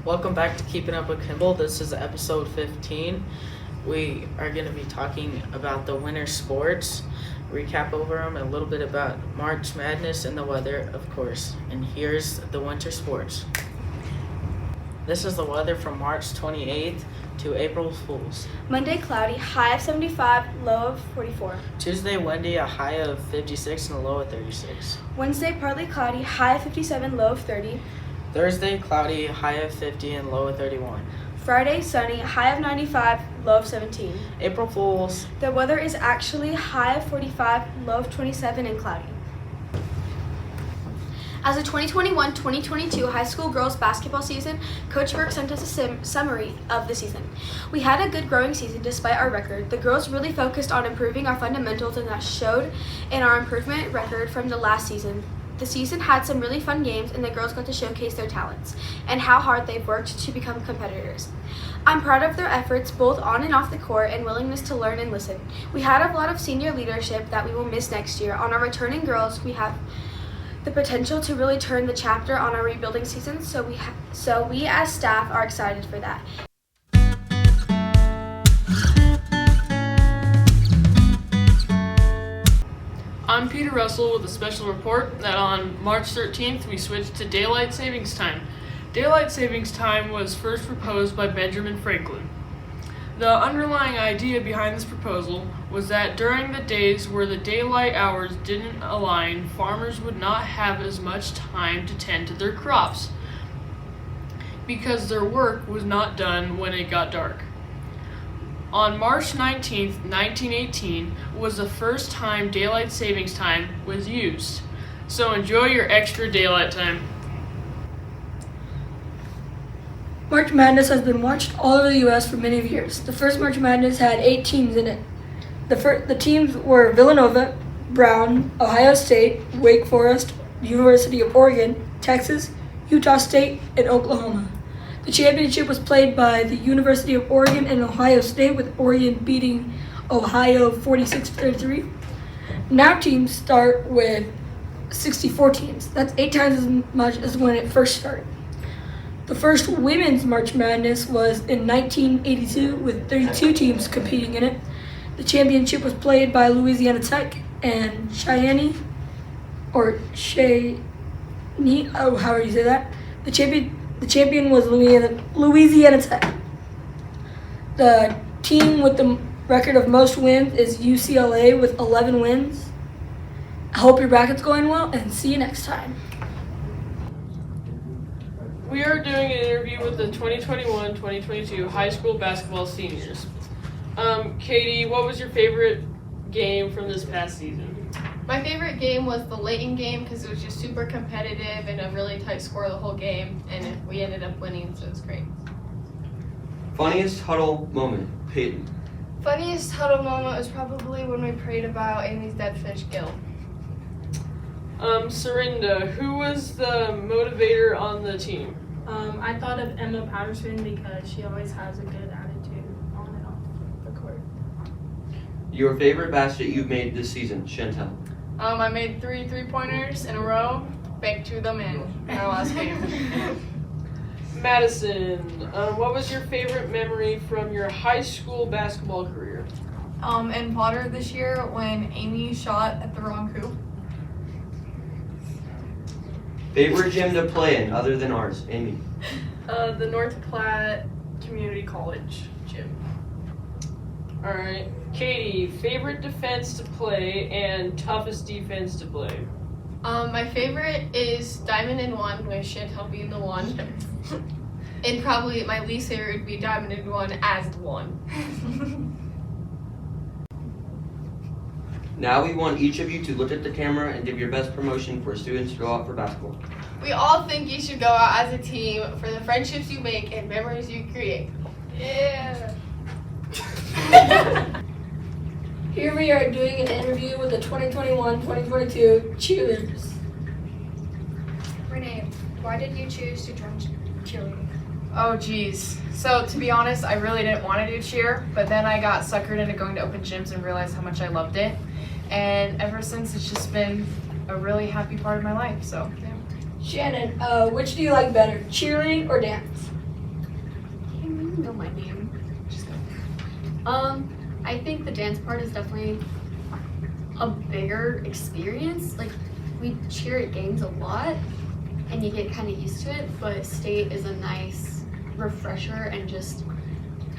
Welcome back to Keeping Up with Kimball. This is episode 15. We are going to be talking about the winter sports, recap over them, a little bit about March Madness and the weather, of course. And here's the winter sports. This is the weather from March 28th to April Fools. Monday, cloudy, high of 75, low of 44. Tuesday, windy, a high of 56 and a low of 36. Wednesday, partly cloudy, high of 57, low of 30. Thursday, cloudy, high of 50 and low of 31. Friday, sunny, high of 95, low of 17. April Fools. The weather is actually high of 45, low of 27, and cloudy. As a 2021-2022 high school girls basketball season, Coach Burke sent us a summary of the season. We had a good growing season despite our record. The girls really focused on improving our fundamentals, and that showed in our improvement record from the last season. The season had some really fun games, and the girls got to showcase their talents and how hard they've worked to become competitors. I'm proud of their efforts both on and off the court and willingness to learn and listen. We had a lot of senior leadership that we will miss next year. On our returning girls, we have the potential to really turn the chapter on our rebuilding season, so we as staff are excited for that. I'm Peter Russell with a special report that on March 13th we switched to daylight savings time. Daylight savings time was first proposed by Benjamin Franklin. The underlying idea behind this proposal was that during the days where the daylight hours didn't align, farmers would not have as much time to tend to their crops because their work was not done when it got dark. On March 19th, 1918 was the first time daylight savings time was used. So enjoy your extra daylight time. March Madness has been watched all over the U.S. for many years. The first March Madness had 8 teams in it. The teams were Villanova, Brown, Ohio State, Wake Forest, University of Oregon, Texas, Utah State, and Oklahoma. The championship was played by the University of Oregon and Ohio State, with Oregon beating Ohio 46-33. Now teams start with 64 teams. That's 8 times as much as when it first started. The first women's March Madness was in 1982 with 32 teams competing in it. The championship was played by Louisiana Tech and Cheyenne, however you say that. The champion was Louisiana Tech. The team with the record of most wins is UCLA with 11 wins. I hope your bracket's going well, and see you next time. We are doing an interview with the 2021-2022 high school basketball seniors. Katie, what was your favorite game from this past season? My favorite game was the Layton game because it was just super competitive and a really tight score the whole game, and we ended up winning, so it was great. Funniest Huddle moment, Peyton. Funniest Huddle moment was probably when we prayed about Amy's dead fish Gil. Serinda, who was the motivator on the team? I thought of Emma Patterson because she always has a good attitude on and off the court. Your favorite basket you've made this season, Chantel. I made 3 3-pointers in a row, banked 2 of them in our last game. Madison, what was your favorite memory from your high school basketball career? In Potter this year when Amy shot at the wrong hoop. Favorite gym to play in other than ours, Amy? The North Platte Community College gym. Alright. Katie, favorite defense to play and toughest defense to play? My favorite is Diamond in 1 with Chantel being the 1. And probably my least favorite would be Diamond in 1 as the 1. Now we want each of you to look at the camera and give your best promotion for students to go out for basketball. We all think you should go out as a team for the friendships you make and memories you create. Yeah. Here we are doing an interview with the 2021-2022 cheerleaders. Renee, why did you choose to join cheerleading? Oh geez. So to be honest, I really didn't want to do cheer, but then I got suckered into going to open gyms and realized how much I loved it. And ever since, it's just been a really happy part of my life. So yeah. Shannon, which do you like better, cheerleading or dance? You know my name. I think the dance part is definitely a bigger experience. Like, we cheer at games a lot, and you get kind of used to it, but state is a nice refresher and just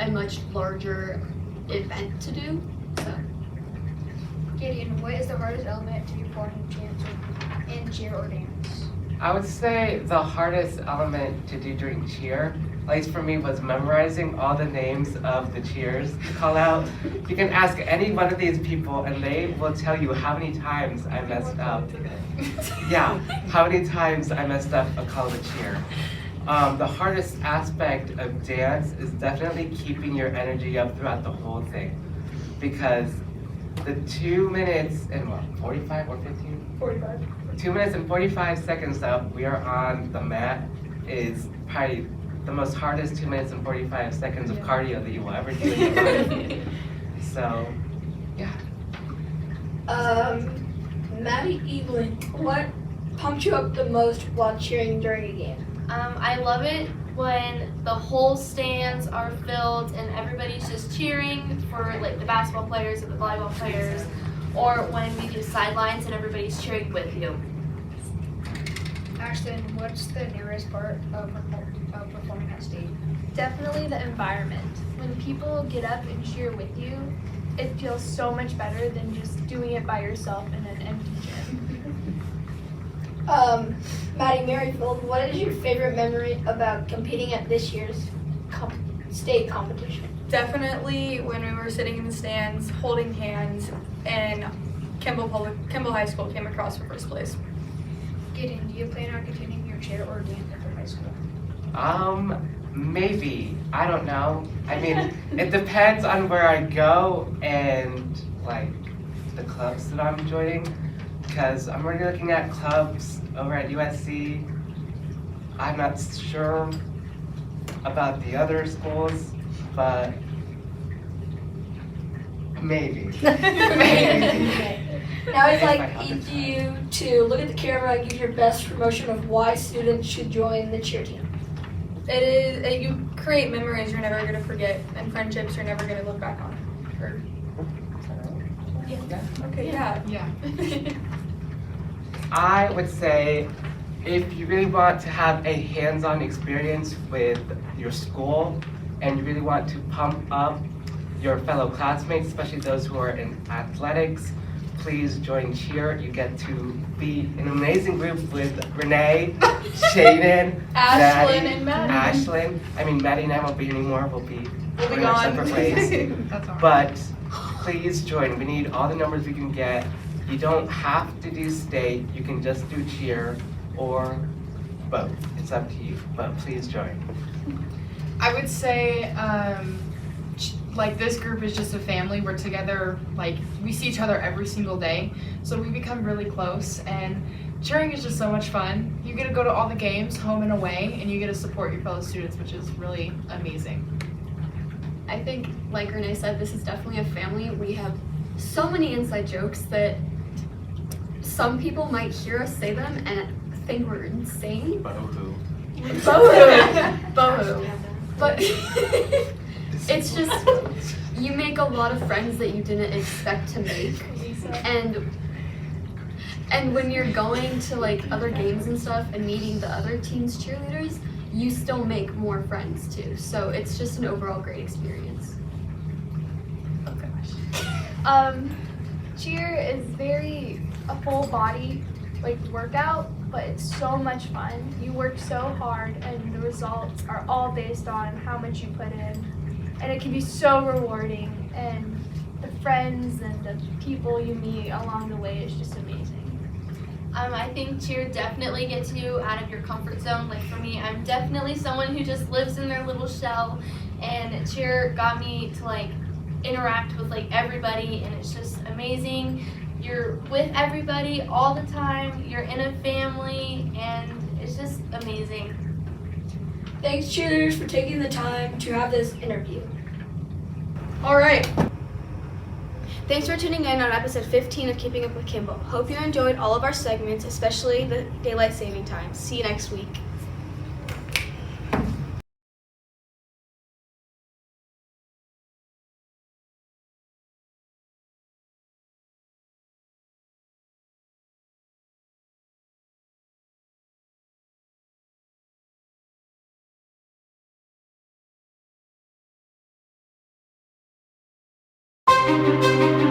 a much larger event to do. So, Gideon, what is the hardest element to perform in cheer or dance? I would say the hardest element to do during cheer, at least for me, was memorizing all the names of the cheers to call out. You can ask any one of these people and they will tell you how many times I messed up. Yeah, how many times I messed up a call to cheer. The hardest aspect of dance is definitely keeping your energy up throughout the whole thing. Because the 2 minutes and 45 or 15? 45. 2 minutes and 45 seconds that we are on the mat is probably the most hardest 2 minutes and 45 seconds of cardio that you will ever do in your life. So, yeah. Maddie Evelyn, what pumped you up the most while cheering during a game? I love it when the whole stands are filled and everybody's just cheering for like the basketball players and the volleyball players, or when we do sidelines and everybody's cheering with you. Ashton, what's the nearest part of performing at state? Definitely the environment. When people get up and cheer with you, it feels so much better than just doing it by yourself in an empty gym. Maddie Merrifield, what is your favorite memory about competing at this year's state competition? Definitely when we were sitting in the stands holding hands and Kimball High School came across for first place. Gideon, do you plan on continuing your cheer or dance after high school? Maybe. I don't know. I mean, it depends on where I go and like the clubs that I'm joining. Because I'm already looking at clubs over at USC. I'm not sure about the other schools, but maybe. Maybe. Now I'd like you to look at the camera and give your best promotion of why students should join the cheer team. It is, you create memories you're never going to forget and friendships you're never going to look back on. Okay, yeah. I would say if you really want to have a hands-on experience with your school and you really want to pump up your fellow classmates, especially those who are in athletics, please join cheer. You get to be in an amazing group with Renee, Shaden, Ashlyn, Maddie. Ashlyn. I mean, Maddie and I won't be anymore. We'll be going our gone. separate ways. That's all right. But please join. We need all the numbers we can get. You don't have to do state. You can just do cheer or both. It's up to you. But please join. I would say, like, this group is just a family. We're together, like, we see each other every single day. So we become really close, and cheering is just so much fun. You get to go to all the games, home and away, and you get to support your fellow students, which is really amazing. I think, like Renee said, this is definitely a family. We have so many inside jokes that some people might hear us say them and think we're insane. Bohu. Bohu. But it's just, you make a lot of friends that you didn't expect to make. And when you're going to like other games and stuff and meeting the other team's cheerleaders, you still make more friends too. So it's just an overall great experience. Cheer is very a full body like workout, but it's so much fun. You work so hard and the results are all based on how much you put in. And it can be so rewarding, and the friends and the people you meet along the way is just amazing. I think cheer definitely gets you out of your comfort zone. Like for me, I'm definitely someone who just lives in their little shell, and cheer got me to like interact with like everybody, and it's just amazing. You're with everybody all the time, you're in a family, and it's just amazing. Thanks, cheerleaders, for taking the time to have this interview. All right. Thanks for tuning in on episode 15 of Keeping Up with Kimball. Hope you enjoyed all of our segments, especially the daylight saving time. See you next week. Thank you.